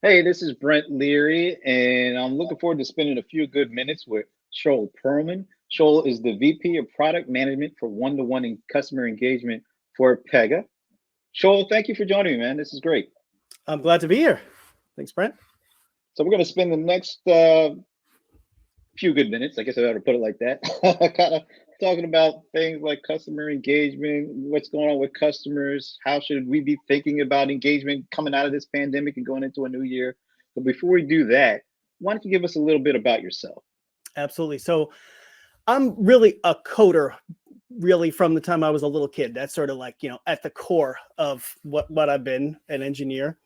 Hey, this is Brent Leary, and I'm looking forward to spending a few good minutes with Shoel Perelman. Shoel is the VP of Product Management for One-to-One and Customer Engagement for Pega. Shoel, thank you for joining me, man. This is great. I'm glad to be here. Thanks, Brent. So we're going to spend the next few good minutes, I guess I ought to put it like that, kind of talking about things like customer engagement, what's going on with customers, how should we be thinking about engagement coming out of this pandemic and going into a new year. But before we do that, why don't you give us a little bit about yourself? Absolutely. So I'm really a coder, really from the time I was a little kid. That's sort of like, at the core of what I've been, an engineer.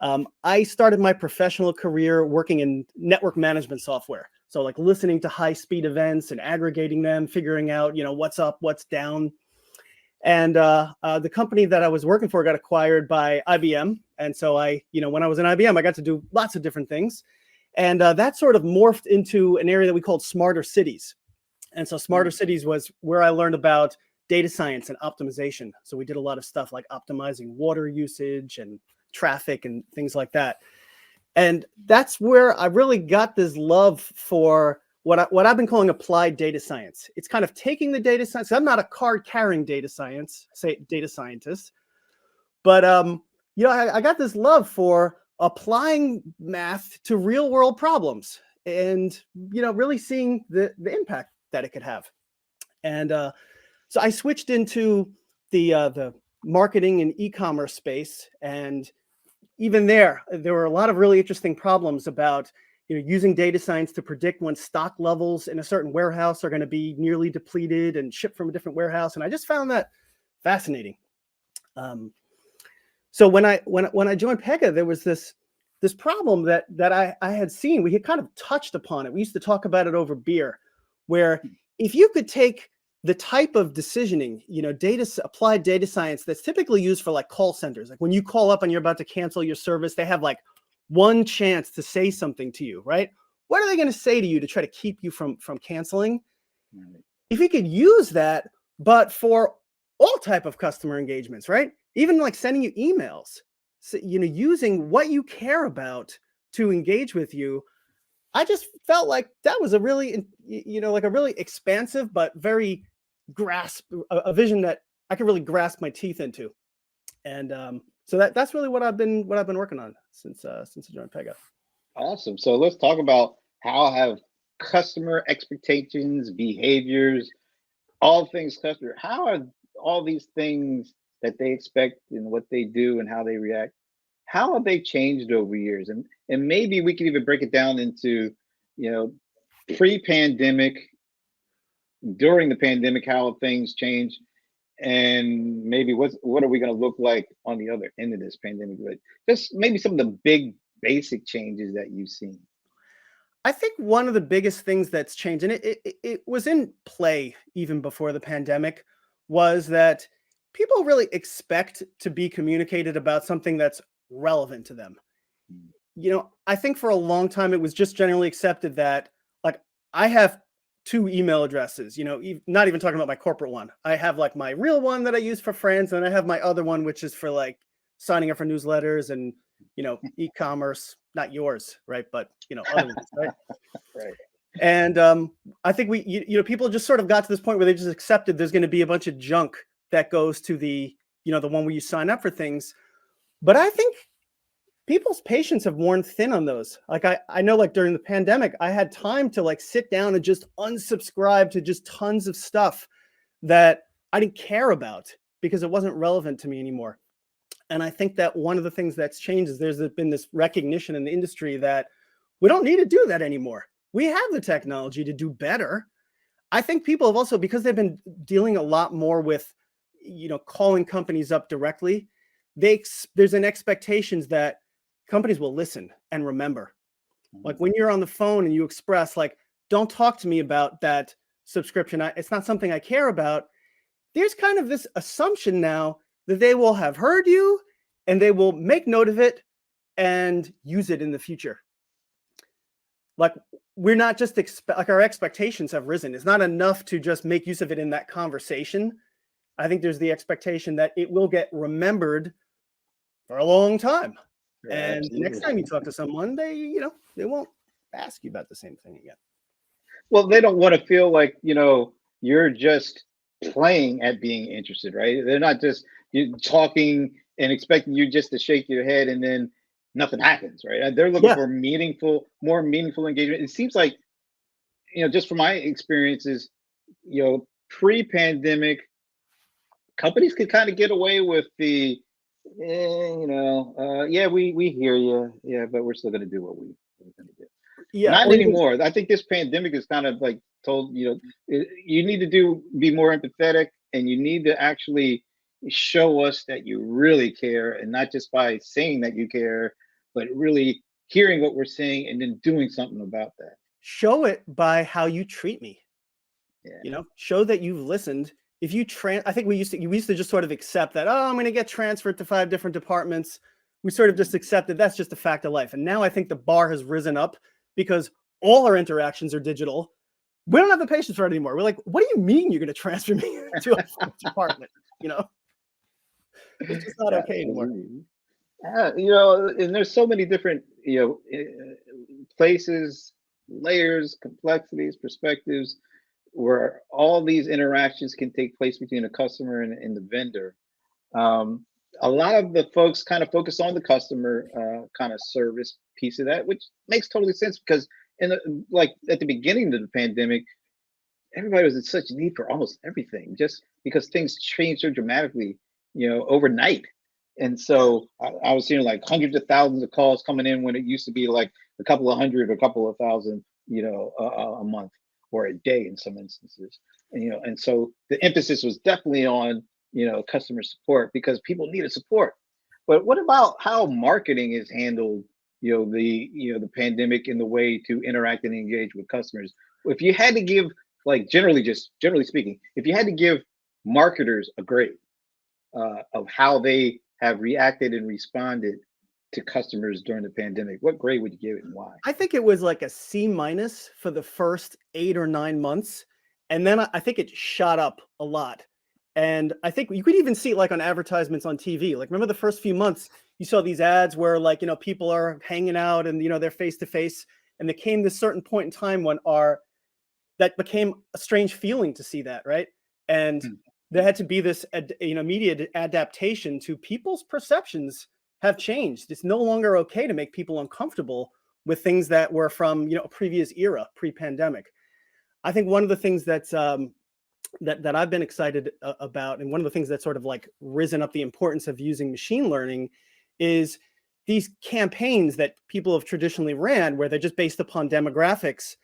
I started my professional career working in network management software. So like listening to high speed events and aggregating them, figuring out, what's up, what's down. And the company that I was working for got acquired by IBM. And so when I was in IBM, I got to do lots of different things. And that sort of morphed into an area that we called smarter cities. And so smarter cities was where I learned about data science and optimization. So we did a lot of stuff like optimizing water usage and traffic and things like that. And that's where I really got this love for what I've been calling applied data science. It's kind of taking the data science. I'm not a card carrying data scientist, but I got this love for applying math to real world problems and really seeing the impact that it could have. And so I switched into the marketing and e-commerce space, and even there were a lot of really interesting problems about using data science to predict when stock levels in a certain warehouse are going to be nearly depleted and shipped from a different warehouse. And I just found that fascinating. So when I joined Pega, there was this problem that I had seen. We had kind of touched upon it. We used to talk about it over beer, where if you could take the type of decisioning, applied data science that's typically used for like call centers, like when you call up and you're about to cancel your service, they have like one chance to say something to you, right? What are they going to say to you to try to keep you from canceling? If you could use that, but for all type of customer engagements, right? Even like sending you emails, so, using what you care about to engage with you. I just felt like that was a really, like a really expansive but very a vision that I could really grasp my teeth into. And so that's really what I've been working on since I joined Pega. Awesome. So let's talk about how have customer expectations, behaviors, all things customer, how are all these things that they expect and what they do and how they react, how have they changed over years? And maybe we can even break it down into, you know, pre-pandemic, during the pandemic, how have things changed, and maybe what are we going to look like on the other end of this pandemic? But just maybe some of the big basic changes that you've seen. I think one of the biggest things that's changed, and it was in play even before the pandemic, was that people really expect to be communicated about something that's relevant to them. I think for a long time it was just generally accepted that, like, I have two email addresses, not even talking about my corporate one. I have like my real one that I use for friends, and I have my other one, which is for like signing up for newsletters and, e-commerce, not yours, right? But, other ones, right? Right. And I think people just sort of got to this point where they just accepted there's going to be a bunch of junk that goes to the one where you sign up for things. But I think people's patience have worn thin on those. Like I know, like during the pandemic, I had time to like sit down and just unsubscribe to just tons of stuff that I didn't care about because it wasn't relevant to me anymore. And I think that one of the things that's changed is there's been this recognition in the industry that we don't need to do that anymore. We have the technology to do better. I think people have also, because they've been dealing a lot more with, calling companies up directly, there's an expectations that companies will listen and remember. Like when you're on the phone and you express like, don't talk to me about that subscription, it's not something I care about. There's kind of this assumption now that they will have heard you and they will make note of it and use it in the future. Like we're not just like our expectations have risen. It's not enough to just make use of it in that conversation. I think there's the expectation that it will get remembered for a long time. And the next Absolutely. time you talk to someone, they won't ask you about the same thing again. Well, they don't want to feel like, you're just playing at being interested, right? They're not just you talking and expecting you just to shake your head and then nothing happens, right? They're looking Yeah. for more meaningful engagement. It seems like, just from my experiences, pre-pandemic, companies could kind of get away with yeah, we hear you, yeah, but we're still going to do what we're going to do. Yeah. Not Or even, anymore. I think this pandemic is kind of like told, you need to be more empathetic, and you need to actually show us that you really care, and not just by saying that you care, but really hearing what we're saying and then doing something about that. show it by how you treat me. Yeah. Show that you've listened. If you I think we used to just sort of accept that, oh, I'm going to get transferred to 5 different departments. We sort of just accepted that's just a fact of life. And now I think the bar has risen up because all our interactions are digital. We don't have the patience for it anymore. We're like, what do you mean you're going to transfer me to a 5th department? It's just not okay anymore. And there's so many different, places, layers, complexities, perspectives, where all these interactions can take place between a customer and the vendor. Um, a lot of the folks kind of focus on the customer kind of service piece of that, which makes totally sense because like at the beginning of the pandemic, everybody was in such need for almost everything, just because things changed so dramatically, overnight. And so I was hearing like hundreds of thousands of calls coming in when it used to be like a couple of hundred, a couple of thousand, a month or a day in some instances. And so the emphasis was definitely on, customer support because people needed support. But what about how marketing is handled, the pandemic in the way to interact and engage with customers? If you had to give, like, generally speaking, if you had to give marketers a grade of how they have reacted and responded to customers during the pandemic, what grade would you give it and why? I think it was like a C- for the first 8 or 9 months. And then I think it shot up a lot. And I think you could even see it like on advertisements on TV. Like, remember the first few months, you saw these ads where, like, people are hanging out and, they're face to face. And there came this certain point in time when that became a strange feeling to see that, right? And there had to be this, immediate adaptation to people's perceptions have changed. It's no longer okay to make people uncomfortable with things that were from, a previous era, pre-pandemic. I think one of the things that's that I've been excited about, and one of the things that's sort of like risen up the importance of using machine learning, is these campaigns that people have traditionally ran, where they're just based upon demographics.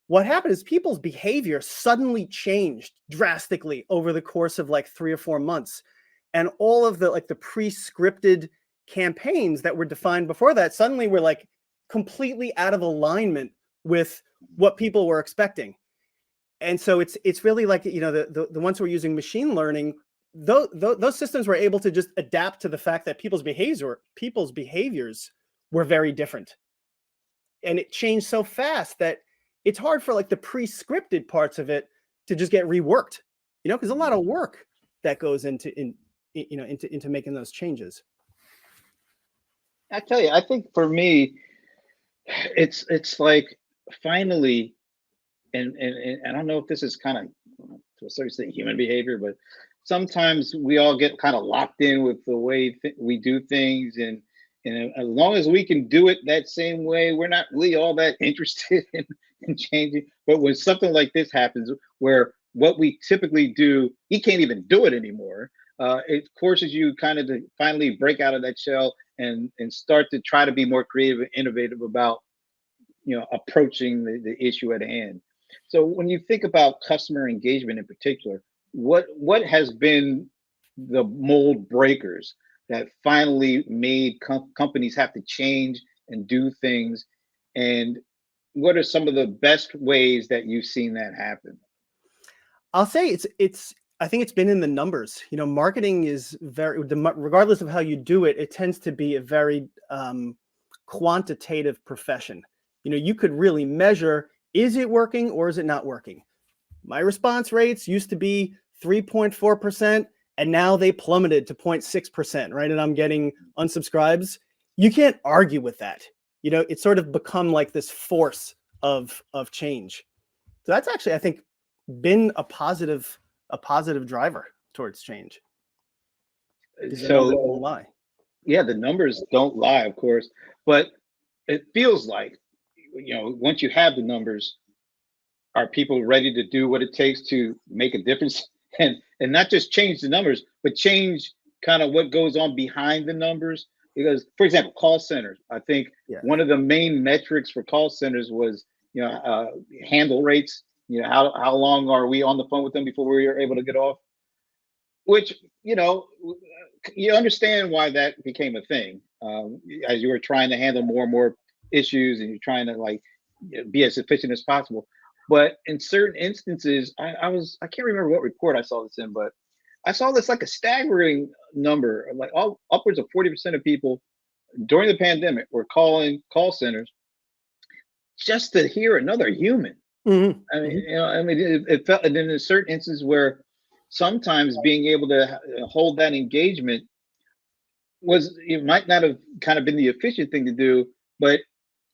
What happened is people's behavior suddenly changed drastically over the course of like 3 or 4 months. And all of the pre-scripted campaigns that were defined before that suddenly were like completely out of alignment with what people were expecting. And so it's really like, the ones who are using machine learning, those systems were able to just adapt to the fact that people's behaviors were very different. And it changed so fast that it's hard for like the pre-scripted parts of it to just get reworked, because a lot of work that goes into making those changes. I tell you, I think for me, it's like finally, and I don't know if this is kind of to a certain extent human behavior, but sometimes we all get kind of locked in with the way we do things, and as long as we can do it that same way, we're not really all that interested in changing. But when something like this happens, where what we typically do, you can't even do it anymore. It forces you kind of to finally break out of that shell and start to try to be more creative and innovative about approaching the issue at hand. So when you think about customer engagement in particular, what has been the mold breakers that finally made companies have to change and do things, and what are some of the best ways that you've seen that happen? I'll say I think it's been in the numbers. Marketing is regardless of how you do it, it tends to be a very quantitative profession. You could really measure, is it working or is it not working? My response rates used to be 3.4%, and now they plummeted to 0.6%, right? And I'm getting unsubscribes. you can't argue with that. It's sort of become like this force of change. So that's actually, I think, been a positive driver towards change. The numbers don't lie. Yeah, the numbers don't lie, of course, but it feels like, once you have the numbers, are people ready to do what it takes to make a difference and not just change the numbers, but change kind of what goes on behind the numbers? Because, for example, call centers, I think one of the main metrics for call centers was, handle rates. How long are we on the phone with them before we are able to get off? Which, you understand why that became a thing, as you were trying to handle more and more issues, and you're trying to be as efficient as possible. But in certain instances, I can't remember what report I saw this in, but I saw this like a staggering number, like upwards of 40% of people during the pandemic were calling call centers just to hear another human. Mm-hmm. It felt, and then in certain instances where sometimes being able to hold that engagement it might not have kind of been the efficient thing to do, but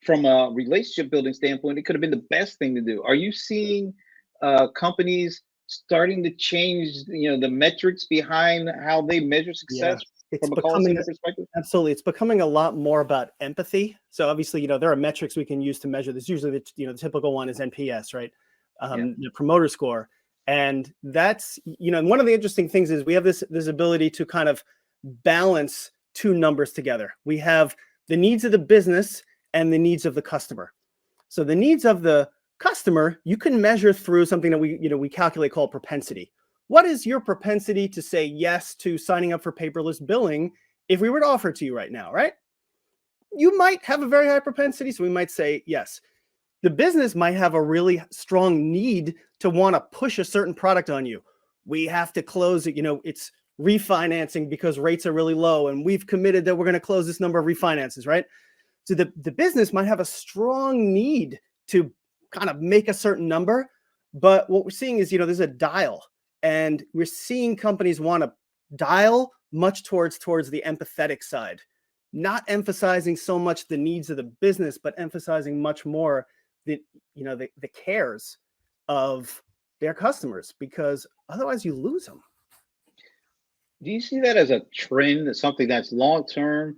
from a relationship building standpoint, it could have been the best thing to do. Are you seeing companies starting to change, the metrics behind how they measure success from a call center perspective? Absolutely. It's becoming a lot more about empathy. So obviously, there are metrics we can use to measure this. Usually, the typical one is NPS, right? The promoter score. And that's, one of the interesting things is we have this ability to kind of balance two numbers together. We have the needs of the business and the needs of the customer. So the needs of the customer, you can measure through something that we calculate called propensity. What is your propensity to say yes to signing up for paperless billing if we were to offer it to you right now, right? You might have a very high propensity, so we might say yes. The business might have a really strong need to want to push a certain product on you. We have to close it. It's refinancing because rates are really low, and we've committed that we're going to close this number of refinances, right? So the business might have a strong need to kind of make a certain number, but what we're seeing is, there's a dial, and we're seeing companies want to dial much towards the empathetic side, not emphasizing so much the needs of the business, but emphasizing much more the cares of their customers, because otherwise you lose them. Do you see that as a trend, something that's long term,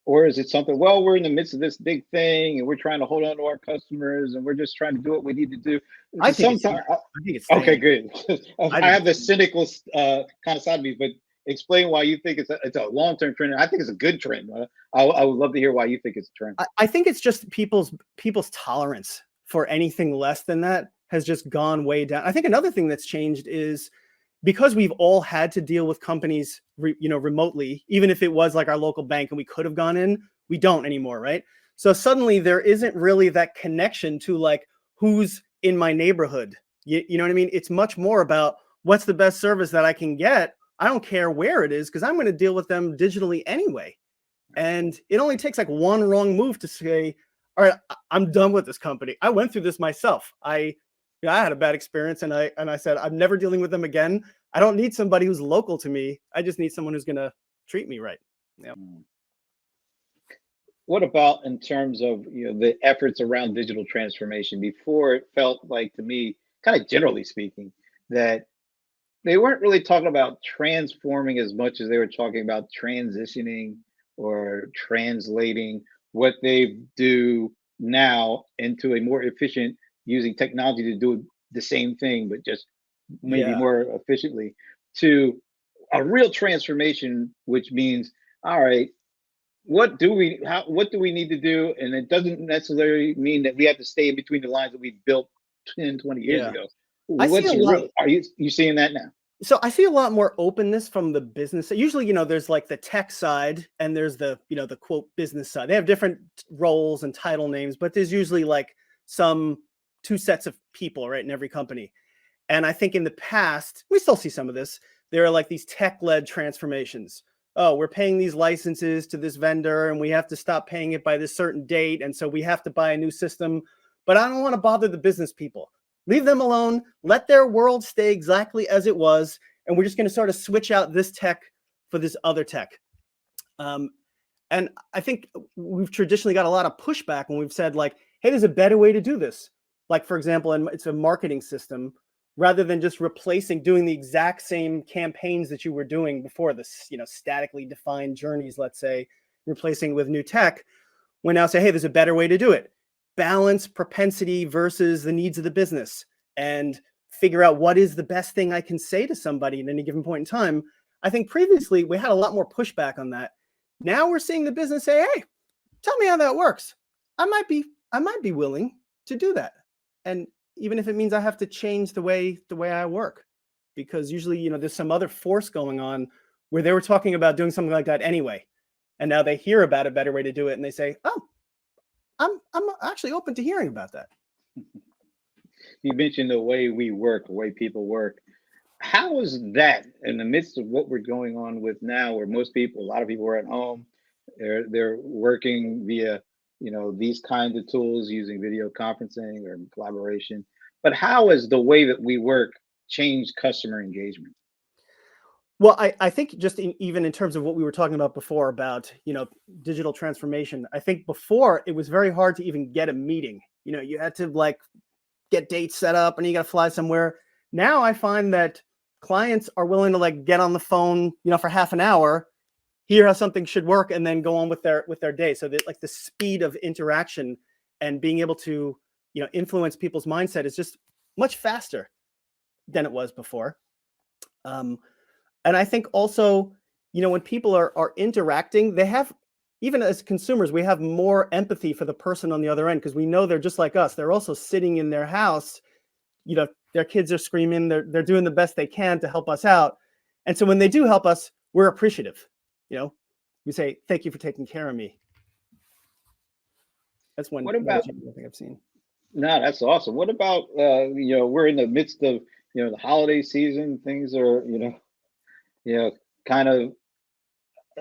or is it something, well, we're in the midst of this big thing and we're trying to hold on to our customers and we're just trying to do what we need to do? I think it's okay, good. I have the cynical kind of side of me, but explain why you think it's a long-term trend. I think it's a good trend. I would love to hear why you think it's a trend. I think it's just people's tolerance for anything less than that has just gone way down. I think another thing that's changed is because we've all had to deal with companies, remotely, even if it was like our local bank and we could have gone in, we don't anymore, right? So suddenly there isn't really that connection to like who's in my neighborhood. You know what I mean? It's much more about what's the best service that I can get. I don't care where it is because I'm going to deal with them digitally anyway. And it only takes like one wrong move to say, all right, I'm done with this company. I went through this myself. I had a bad experience and I said, I'm never dealing with them again. I don't need somebody who's local to me. I just need someone who's going to treat me right. Yeah. What about in terms of the efforts around digital transformation? Before, it felt like to me, kind of generally speaking, that they weren't really talking about transforming as much as they were talking about transitioning or translating what they do now into a more efficient, using technology to do the same thing, but just maybe more efficiently, to a real transformation, which means, all right, what do we need to do? And it doesn't necessarily mean that we have to stay in between the lines that we built 10, 20 years ago. Are you seeing that now? So I see a lot more openness from the business. Usually, there's like the tech side and there's the, the quote business side. They have different roles and title names, but there's usually like some two sets of people, right, in every company. And I think in the past, we still see some of this. There are like these tech-led transformations. Oh, we're paying these licenses to this vendor and we have to stop paying it by this certain date. And so we have to buy a new system, but I don't want to bother the business people. Leave them alone. Let their world stay exactly as it was. And we're just going to sort of switch out this tech for this other tech. And I think we've traditionally got a lot of pushback when we've said like, hey, there's a better way to do this. Like, for example, and it's a marketing system, rather than just replacing doing the exact same campaigns that you were doing before, this, statically defined journeys, let's say, replacing with new tech. We now say, hey, there's a better way to do it. Balance propensity versus the needs of the business, and figure out what is the best thing I can say to somebody at any given point in time. I think previously we had a lot more pushback on that. Now we're seeing the business say, hey, tell me how that works. I might be willing to do that. And even if it means I have to change the way I work, because usually, there's some other force going on where they were talking about doing something like that anyway. And now they hear about a better way to do it and they say, oh, I'm actually open to hearing about that. You mentioned the way we work, the way people work. How is that in the midst of what we're going on with now, where a lot of people are at home, they're working via, these kinds of tools using video conferencing or collaboration. But how has the way that we work changed customer engagement? Well, I think just even in terms of what we were talking about before about, digital transformation, I think before it was very hard to even get a meeting. You had to like get dates set up and you got to fly somewhere. Now I find that clients are willing to like get on the phone, for half an hour, hear how something should work, and then go on with their day. So that like the speed of interaction and being able to, influence people's mindset is just much faster than it was before. And I think also, when people are interacting, they have, even as consumers, we have more empathy for the person on the other end because we know they're just like us. They're also sitting in their house, their kids are screaming, they're doing the best they can to help us out. And so when they do help us, we're appreciative. We say, thank you for taking care of me. That's one I think I've seen. No, that's awesome. What about we're in the midst of the holiday season. Things are kind of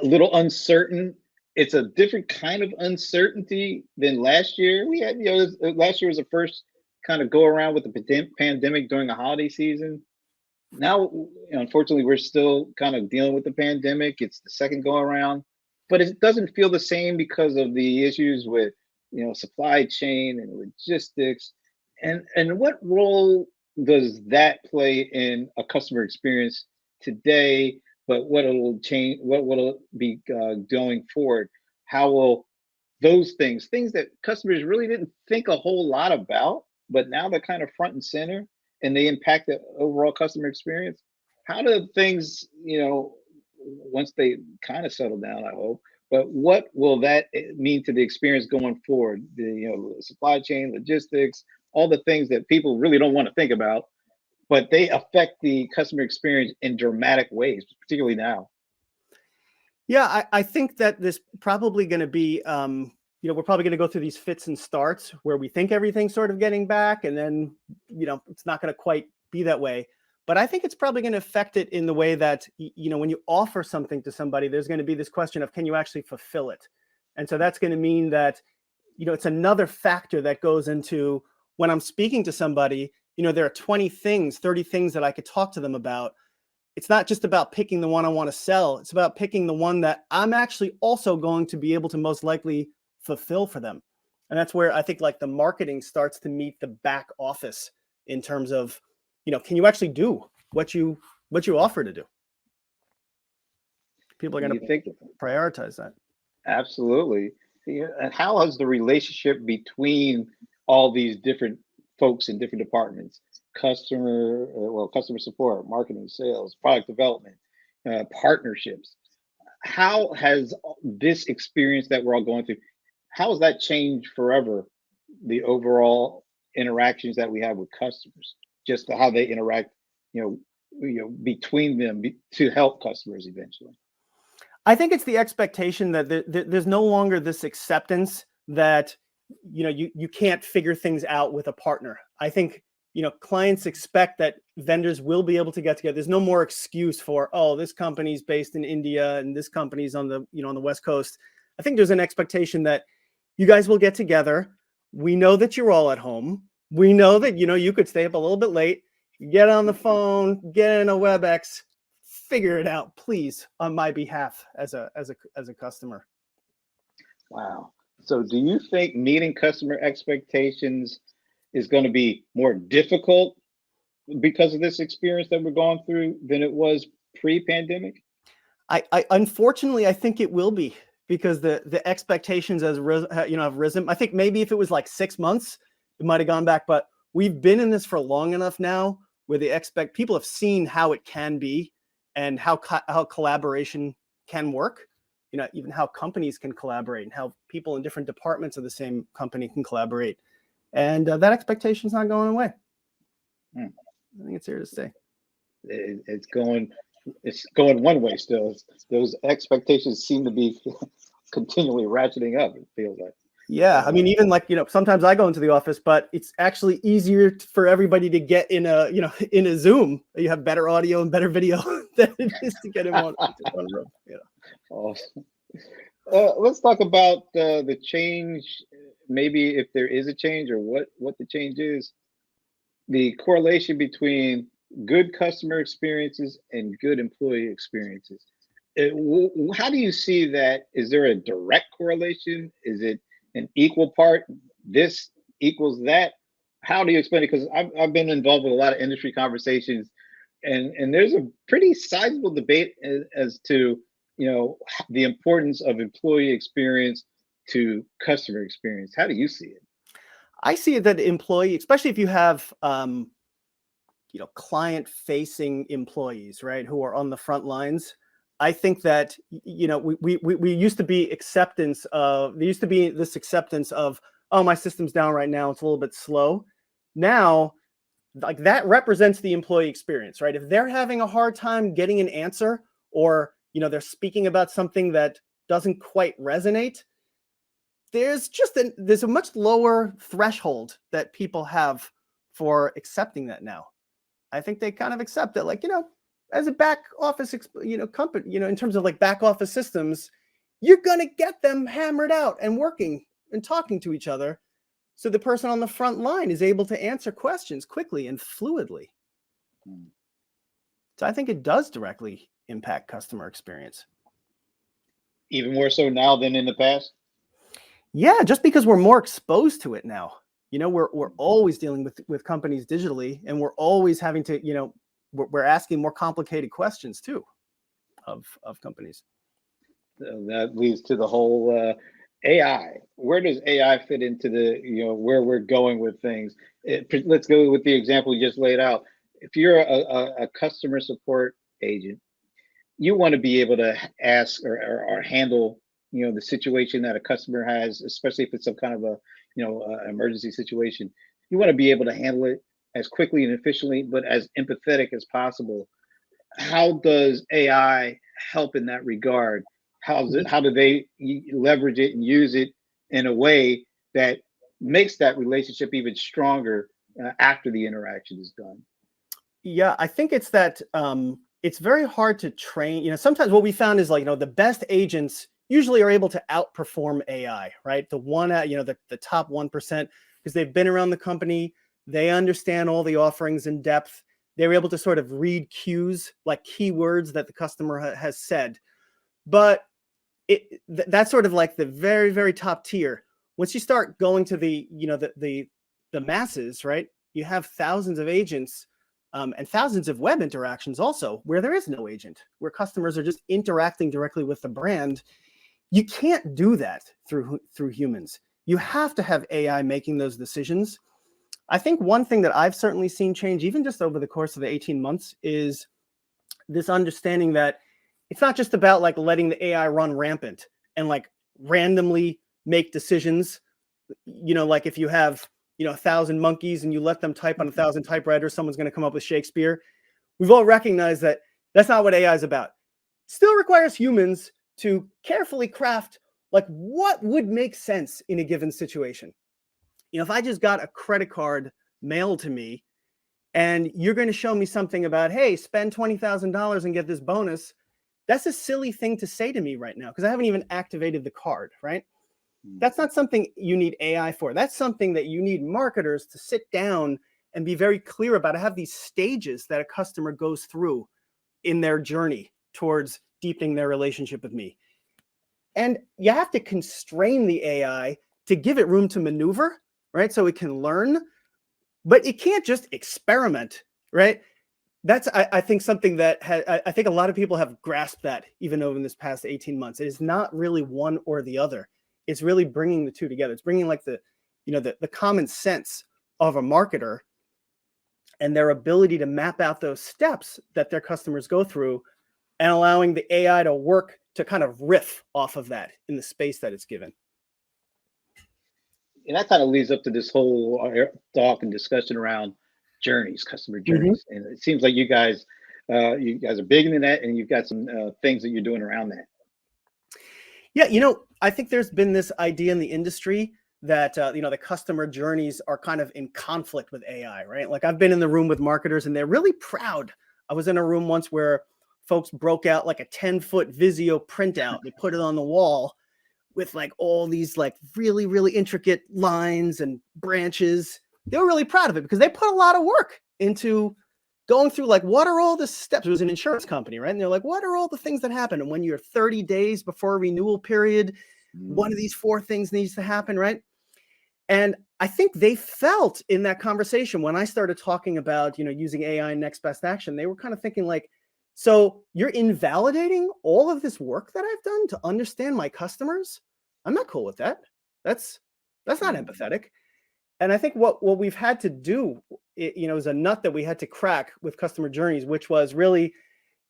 a little uncertain. It's a different kind of uncertainty than last year. We had last year was the first kind of go around with the pandemic during the holiday season. Now, unfortunately, we're still kind of dealing with the pandemic. It's the second go around, but it doesn't feel the same because of the issues with supply chain and logistics. And what role does that play in a customer experience today? But what it'll change, what will it be going forward? How will those things that customers really didn't think a whole lot about, but now they're kind of front and center and they impact the overall customer experience? How do things, once they kind of settle down, I hope, but what will that mean to the experience going forward? The supply chain, logistics, all the things that people really don't want to think about, but they affect the customer experience in dramatic ways, particularly now. Yeah, I think that there's probably going to be, we're probably going to go through these fits and starts where we think everything's sort of getting back, and then, it's not going to quite be that way. But I think it's probably going to affect it in the way that, when you offer something to somebody, there's going to be this question of, can you actually fulfill it? And so that's going to mean that, it's another factor that goes into when I'm speaking to somebody, there are 20 things, 30 things that I could talk to them about. It's not just about picking the one I want to sell. It's about picking the one that I'm actually also going to be able to most likely fulfill for them. And that's where I think like the marketing starts to meet the back office in terms of, can you actually do what you offer to do? People are going to prioritize that. Absolutely. Yeah, and how has the relationship between all these different folks in different departments, customer support, marketing, sales, product development, partnerships, how has this experience that we're all going through, how has that changed forever the overall interactions that we have with customers, just how they interact, between them to help customers eventually? I think it's the expectation that there's no longer this acceptance that, you can't figure things out with a partner. I think, clients expect that vendors will be able to get together. There's no more excuse for, oh, this company's based in India and this company's on the, on the West Coast. I think there's an expectation that you guys will get together. We know that you're all at home. We know that, you could stay up a little bit late, get on the phone, get in a WebEx, figure it out, please, on my behalf as a customer. Wow. So do you think meeting customer expectations is going to be more difficult because of this experience that we're going through than it was pre-pandemic? I unfortunately I think it will be because the expectations have risen. I think maybe if it was like 6 months, it might have gone back, but we've been in this for long enough now where the expect people have seen how it can be and how collaboration can work. Even how companies can collaborate and how people in different departments of the same company can collaborate, and that expectation is not going away. Hmm. I think it's here to stay. It's going one way still. Those expectations seem to be continually ratcheting up, it feels like. Yeah, I mean, even like sometimes I go into the office, but it's actually easier for everybody to get in a in a Zoom. You have better audio and better video than it is to get in one room. Awesome. Let's talk about the change, maybe if there is a change or what the change is. The correlation between good customer experiences and good employee experiences. How do you see that? Is there a direct correlation? Is it an equal part? This equals that? How do you explain it? Because I've been involved with a lot of industry conversations, and there's a pretty sizable debate as to the importance of employee experience to customer experience. How do you see it? I see it that employee, especially if you have client-facing employees, right, who are on the front lines. I think that we used to be there used to be this acceptance of, oh, my system's down right now, it's a little bit slow. Now, like, that represents the employee experience, right? If they're having a hard time getting an answer, or they're speaking about something that doesn't quite resonate, there's a much lower threshold that people have for accepting that now. I think they kind of accept that, like, as a back office, company, in terms of like back office systems, you're going to get them hammered out and working and talking to each other. So the person on the front line is able to answer questions quickly and fluidly. So I think it does directly impact customer experience. Even more so now than in the past? Yeah, just because we're more exposed to it now. We're always dealing with companies digitally, and we're always having to, we're asking more complicated questions too of companies. That leads to the whole AI. Where does AI fit into where we're going with things? Let's go with the example you just laid out. If you're a customer support agent, you want to be able to ask or handle the situation that a customer has, especially if it's some kind of a emergency situation. You want to be able to handle it as quickly and efficiently, but as empathetic as possible. How does AI help in that regard? How do they leverage it and use it in a way that makes that relationship even stronger after the interaction is done? Yeah, I think it's that it's very hard to train. Sometimes what we found is, like, the best agents usually are able to outperform AI, right? The top 1%, because they've been around the company, they understand all the offerings in depth. They're able to sort of read cues, like keywords that the customer has said. But that's sort of like the very, very top tier. Once you start going to the masses, right? You have thousands of agents and thousands of web interactions also, where there is no agent, where customers are just interacting directly with the brand. You can't do that through humans. You have to have AI making those decisions. I think one thing that I've certainly seen change, even just over the course of the 18 months, is this understanding that it's not just about like letting the AI run rampant and like randomly make decisions. Like if you have 1,000 monkeys and you let them type on 1,000 typewriters, someone's going to come up with Shakespeare. We've all recognized that that's not what AI is about. Still requires humans to carefully craft, like, what would make sense in a given situation. If I just got a credit card mailed to me and you're going to show me something about, hey, spend $20,000 and get this bonus, that's a silly thing to say to me right now because I haven't even activated the card, right? That's not something you need AI for. That's something that you need marketers to sit down and be very clear about. I have these stages that a customer goes through in their journey towards deepening their relationship with me. And you have to constrain the AI to give it room to maneuver, right? So it can learn, but it can't just experiment, right? That's, I think, something that I think a lot of people have grasped that even over in this past 18 months. It is not really one or the other. It's really bringing the two together. It's bringing like the common sense of a marketer and their ability to map out those steps that their customers go through and allowing the AI to work to kind of riff off of that in the space that it's given. And that kind of leads up to this whole talk and discussion around journeys, customer Mm-hmm. journeys. And it seems like you guys are big into that, and you've got some things that you're doing around that. Yeah, I think there's been this idea in the industry that the customer journeys are kind of in conflict with AI, right? Like I've been in the room with marketers and they're really proud. I was in a room once where folks broke out like a 10-foot Visio printout. They put it on the wall with like all these like really, really intricate lines and branches. They were really proud of it because they put a lot of work into going through like, what are all the steps? It was an insurance company, right? And they're like, what are all the things that happen? And when you're 30 days before a renewal period, one of these 4 things needs to happen, right? And I think they felt in that conversation when I started talking about, using AI and next best action, they were kind of thinking like, so you're invalidating all of this work that I've done to understand my customers? I'm not cool with that. That's not empathetic. And I think what we've had to do, is a nut that we had to crack with customer journeys, which was really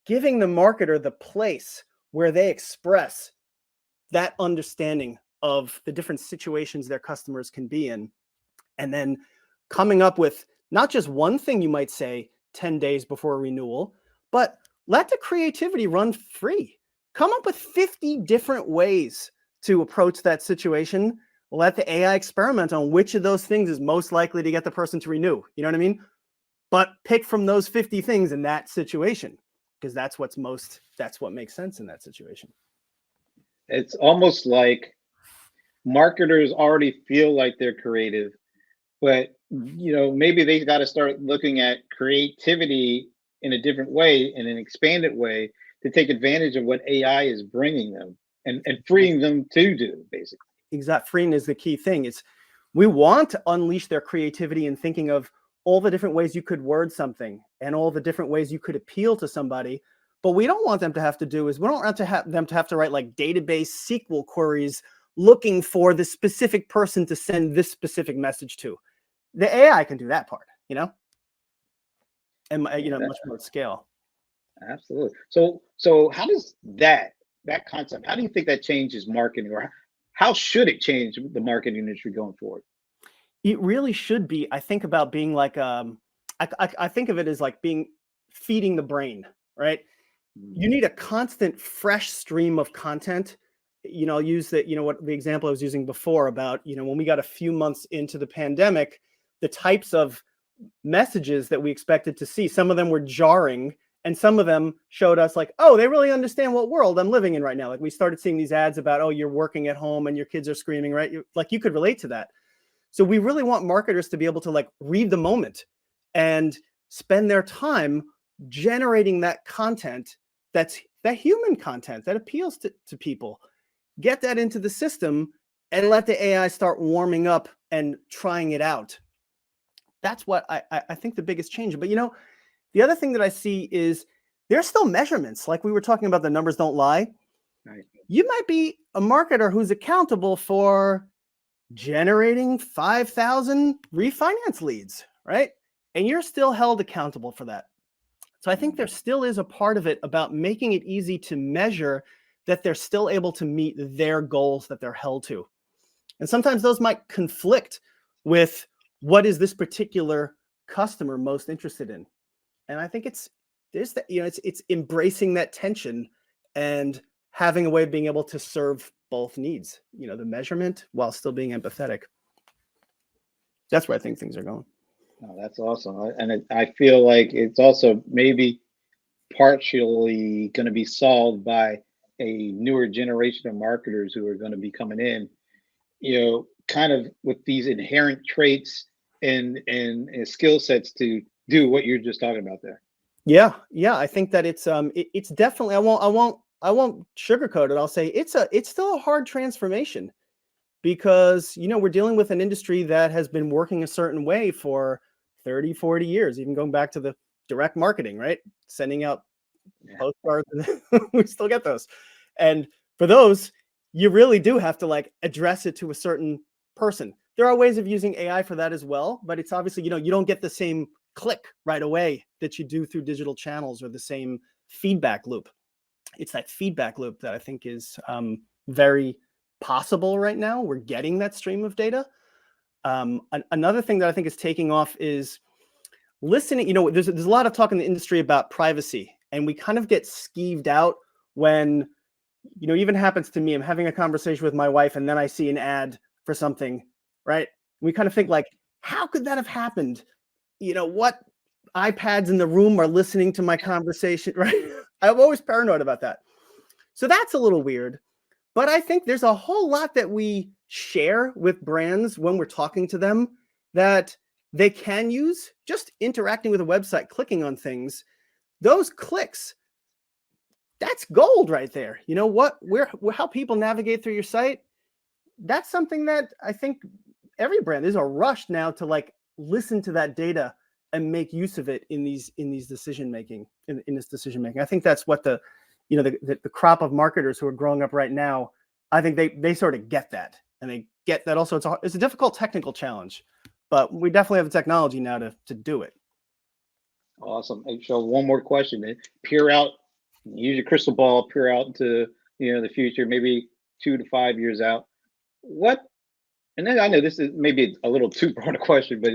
giving the marketer the place where they express that understanding of the different situations their customers can be in. And then coming up with not just one thing you might say 10 days before a renewal, but let the creativity run free. Come up with 50 different ways to approach that situation. Let the AI experiment on which of those things is most likely to get the person to renew. You know what I mean? But pick from those 50 things in that situation, because that's what makes sense in that situation. It's almost like marketers already feel like they're creative, but maybe they've got to start looking at creativity in a different way, in an expanded way, to take advantage of what AI is bringing them and freeing them to do, basically. Exact freeing is the key thing. We want to unleash their creativity in thinking of all the different ways you could word something and all the different ways you could appeal to somebody. But we don't want them to have to do is we don't want them to have to write like database SQL queries looking for the specific person to send this specific message to. The AI can do that part, and much more at scale. Absolutely. So how does that concept, how do you think that changes marketing, or how should it change the marketing industry going forward? It really should be, I think, about being like, I think of it as like feeding the brain, right? You need a constant fresh stream of content. I'll use what the example I was using before about, when we got a few months into the pandemic, the types of messages that we expected to see, some of them were jarring and some of them showed us like, oh, they really understand what world I'm living in right now. Like we started seeing these ads about, oh, you're working at home and your kids are screaming, right? You could relate to that. So we really want marketers to be able to like read the moment and spend their time generating that content, that human content that appeals to people. Get that into the system and let the AI start warming up and trying it out. That's what I think the biggest change. But the other thing that I see is there's still measurements. Like we were talking about, the numbers don't lie. Right. You might be a marketer who's accountable for generating 5,000 refinance leads, right? And you're still held accountable for that. So I think there still is a part of it about making it easy to measure that they're still able to meet their goals that they're held to. And sometimes those might conflict with what is this particular customer most interested in. And I think it's embracing that tension and having a way of being able to serve both needs, the measurement while still being empathetic. That's where I think things are going. Oh, that's awesome. I feel like it's also maybe partially going to be solved by a newer generation of marketers who are going to be coming in, kind of with these inherent traits and skill sets to do what you're just talking about there. Yeah. I think that it's definitely, I I won't sugarcoat it. I'll say it's still a hard transformation because, we're dealing with an industry that has been working a certain way for 30, 40 years, even going back to the direct marketing, right? Sending out postcards. We still get those. And for those, you really do have to like address it to a certain person. There are ways of using AI for that as well, but it's obviously, you don't get the same click right away that you do through digital channels or the same feedback loop. It's that feedback loop that I think is very possible right now. We're getting that stream of data. Another thing that I think is taking off is listening. There's a lot of talk in the industry about privacy, and we kind of get skeeved out when, even happens to me. I'm having a conversation with my wife, and then I see an ad for something, right? We kind of think like, how could that have happened? What iPads in the room are listening to my conversation, right? I'm always paranoid about that. So that's a little weird. But I think there's a whole lot that we share with brands when we're talking to them that they can use. Just interacting with a website, clicking on things, those clicks, that's gold right there. How people navigate through your site, that's something that I think every brand, there's a rush now to like listen to that data and make use of it in these decision making, in this decision making. I think that's what the crop of marketers who are growing up right now, I think they sort of get that, and they get that also it's a difficult technical challenge, but we definitely have the technology now to do it. Awesome. Hey, so one more question, then. Peer out, use your crystal ball, peer out into the future, maybe 2 to 5 years out. And then I know this is maybe a little too broad a question, but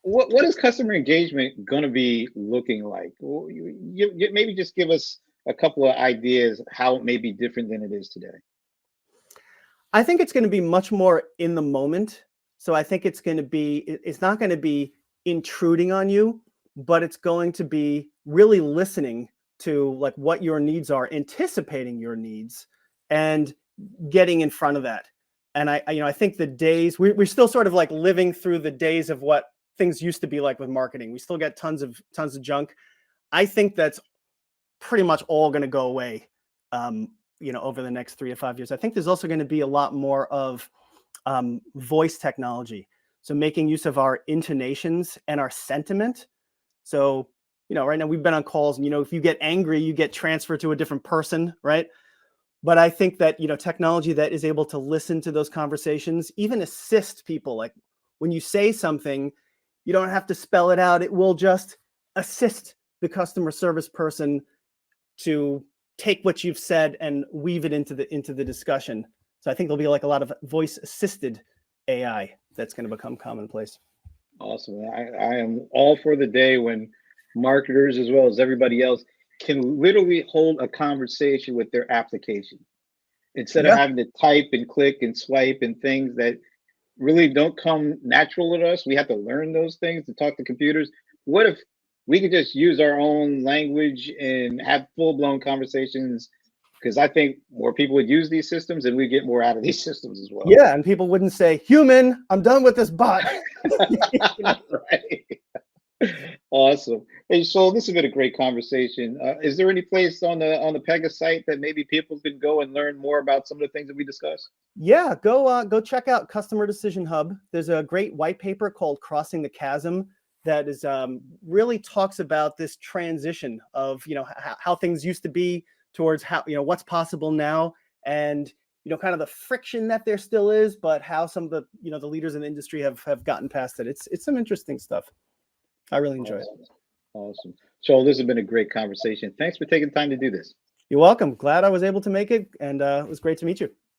what is customer engagement going to be looking like? You maybe just give us a couple of ideas how it may be different than it is today. I think it's going to be much more in the moment. So I think it's not going to be intruding on you, but it's going to be really listening to like what your needs are, anticipating your needs, and getting in front of that. And I think the days we're still sort of like living through the days of what things used to be like with marketing. We still get tons of junk. I think that's pretty much all going to go away, over the next 3 to 5 years. I think there's also going to be a lot more of voice technology. So making use of our intonations and our sentiment. So, right now we've been on calls and, if you get angry, you get transferred to a different person, right? But I think that, technology that is able to listen to those conversations, even assist people. Like when you say something, you don't have to spell it out. It will just assist the customer service person to take what you've said and weave it into the discussion. So I think there'll be like a lot of voice assisted AI that's going to become commonplace. Awesome. I am all for the day when marketers, as well as everybody else, can literally hold a conversation with their application instead of having to type and click and swipe and things that really don't come natural to us. We have to learn those things to talk to computers. What if we could just use our own language and have full-blown conversations? Because I think more people would use these systems and we get more out of these systems as well. Yeah, and people wouldn't say, "Human, I'm done with this bot." Right. Awesome. Hey, so this has been a great conversation. Is there any place on the Pega site that maybe people can go and learn more about some of the things that we discussed? Yeah, go check out Customer Decision Hub. There's a great white paper called "Crossing the Chasm" that is really talks about this transition of how things used to be towards how what's possible now, and kind of the friction that there still is, but how some of the the leaders in the industry have gotten past it. It's some interesting stuff. I really enjoy it. Awesome. So this has been a great conversation. Thanks for taking time to do this. You're welcome. Glad I was able to make it, and it was great to meet you.